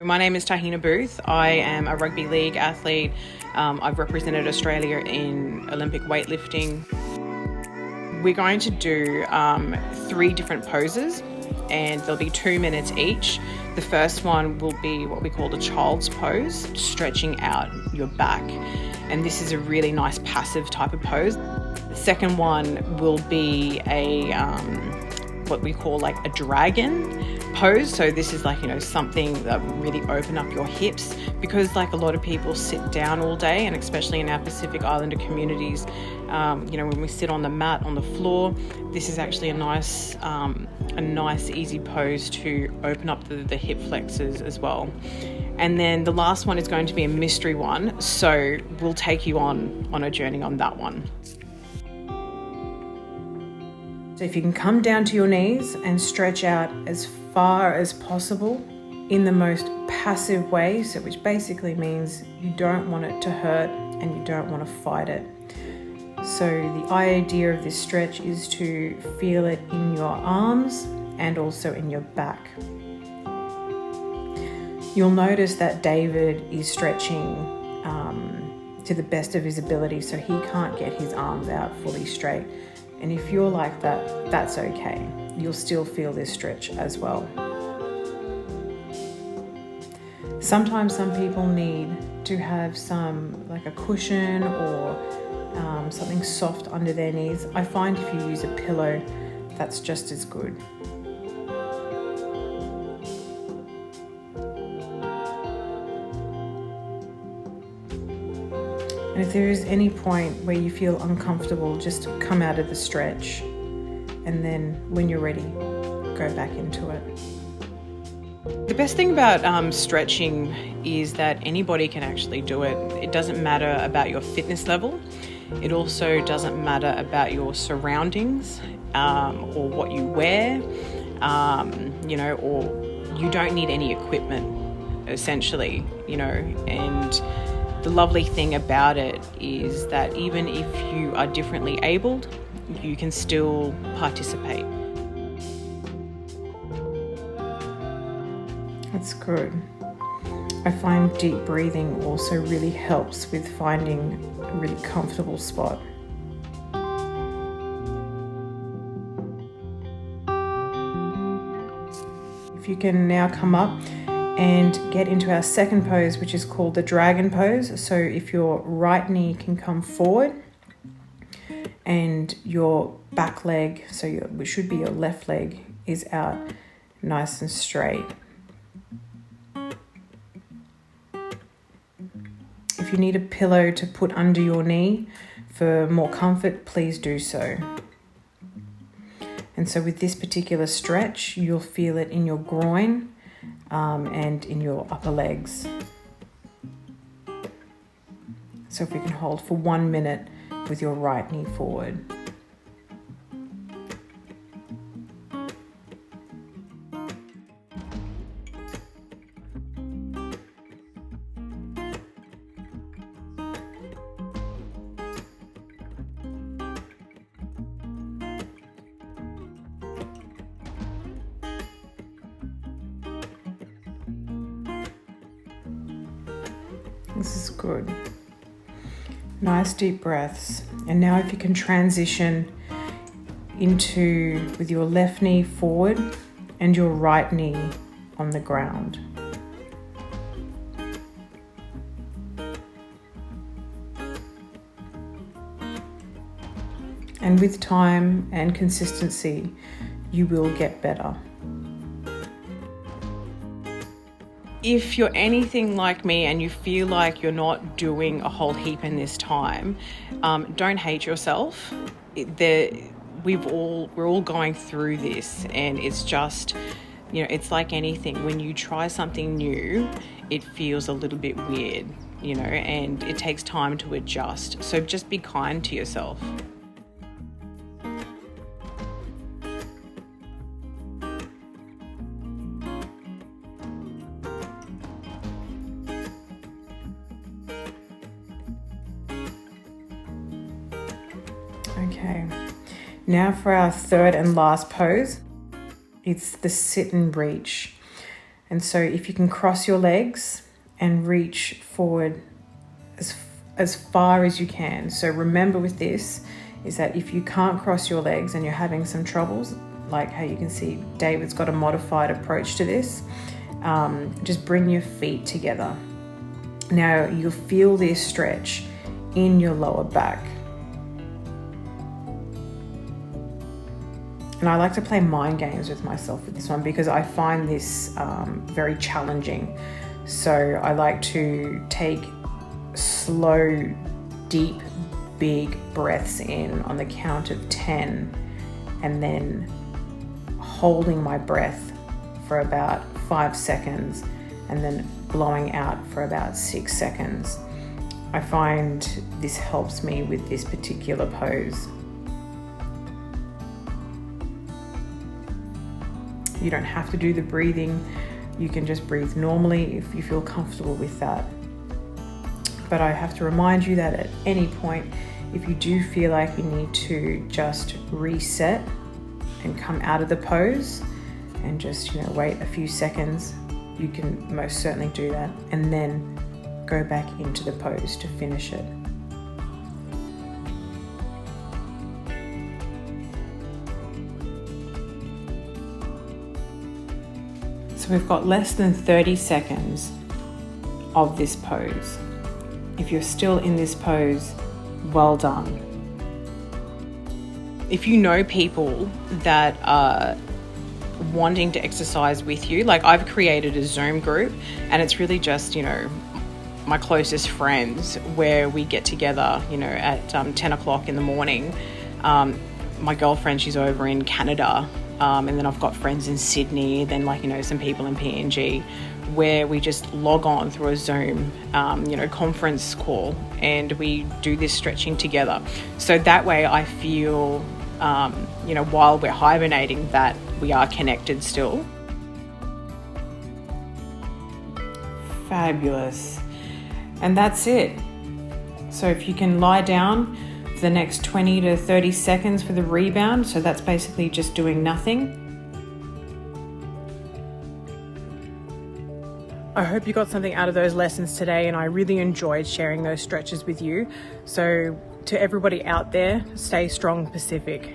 My name is Tahina Booth. I am a rugby league athlete. I've represented Australia in Olympic weightlifting. We're going to do 3 different poses, and there'll be 2 minutes each. The first one will be what we call the child's pose, stretching out your back. And this is a really nice passive type of pose. The second one will be a what we call like a dragon pose. So this is like, something that will really open up your hips, because like a lot of people sit down all day, and especially in our Pacific Islander communities, when we sit on the mat on the floor, this is actually a nice easy pose to open up the hip flexors as well. And then the last one is going to be a mystery one, so we'll take you on a journey on that one. So if you can come down to your knees and stretch out as far as possible in the most passive way, so which basically means you don't want it to hurt and you don't want to fight it. So the idea of this stretch is to feel it in your arms and also in your back. You'll notice that David is stretching to the best of his ability, so he can't get his arms out fully straight. And if you're like that, that's okay. You'll still feel this stretch as well. Sometimes some people need to have like a cushion or something soft under their knees. I find if you use a pillow, that's just as good. And if there is any point where you feel uncomfortable, just come out of the stretch, and then when you're ready, go back into it. The best thing about stretching is that anybody can actually do it. It doesn't matter about your fitness level. It also doesn't matter about your surroundings or what you wear, or you don't need any equipment, essentially, and the lovely thing about it is that even if you are differently abled, you can still participate. That's good. I find deep breathing also really helps with finding a really comfortable spot. If you can now come up and get into our second pose, which is called the dragon pose. So if your right knee can come forward and your back leg, which should be your left leg, is out nice and straight. If you need a pillow to put under your knee for more comfort, please do so. And so with this particular stretch, you'll feel it in your groin, and in your upper legs. So if we can hold for 1 minute with your right knee forward. This is good. Nice deep breaths. And now if you can transition with your left knee forward and your right knee on the ground. And with time and consistency, you will get better. If you're anything like me and you feel like you're not doing a whole heap in this time, don't hate yourself. We're all going through this, and it's just, it's like anything. When you try something new, it feels a little bit weird, and it takes time to adjust. So just be kind to yourself. Okay, now for our third and last pose. It's the sit and reach. And so if you can cross your legs and reach forward as far as you can. So remember with this is that if you can't cross your legs and you're having some troubles, like how you can see David's got a modified approach to this, just bring your feet together. Now you'll feel this stretch in your lower back. And I like to play mind games with myself with this one because I find this very challenging. So I like to take slow, deep, big breaths in on the count of 10 and then holding my breath for about 5 seconds and then blowing out for about 6 seconds. I find this helps me with this particular pose. You don't have to do the breathing. You can just breathe normally if you feel comfortable with that. But I have to remind you that at any point, if you do feel like you need to just reset and come out of the pose and just, wait a few seconds, you can most certainly do that and then go back into the pose to finish it. So we've got less than 30 seconds of this pose. If you're still in this pose, well done. If you know people that are wanting to exercise with you, like I've created a Zoom group and it's really just, my closest friends where we get together, at 10 o'clock in the morning. My girlfriend, she's over in Canada. And then I've got friends in Sydney, then some people in PNG, where we just log on through a Zoom, conference call and we do this stretching together. So that way I feel, while we're hibernating, that we are connected still. Fabulous. And that's it. So if you can lie down for the next 20 to 30 seconds for the rebound. So that's basically just doing nothing. I hope you got something out of those lessons today and I really enjoyed sharing those stretches with you. So to everybody out there, stay strong, Pacific.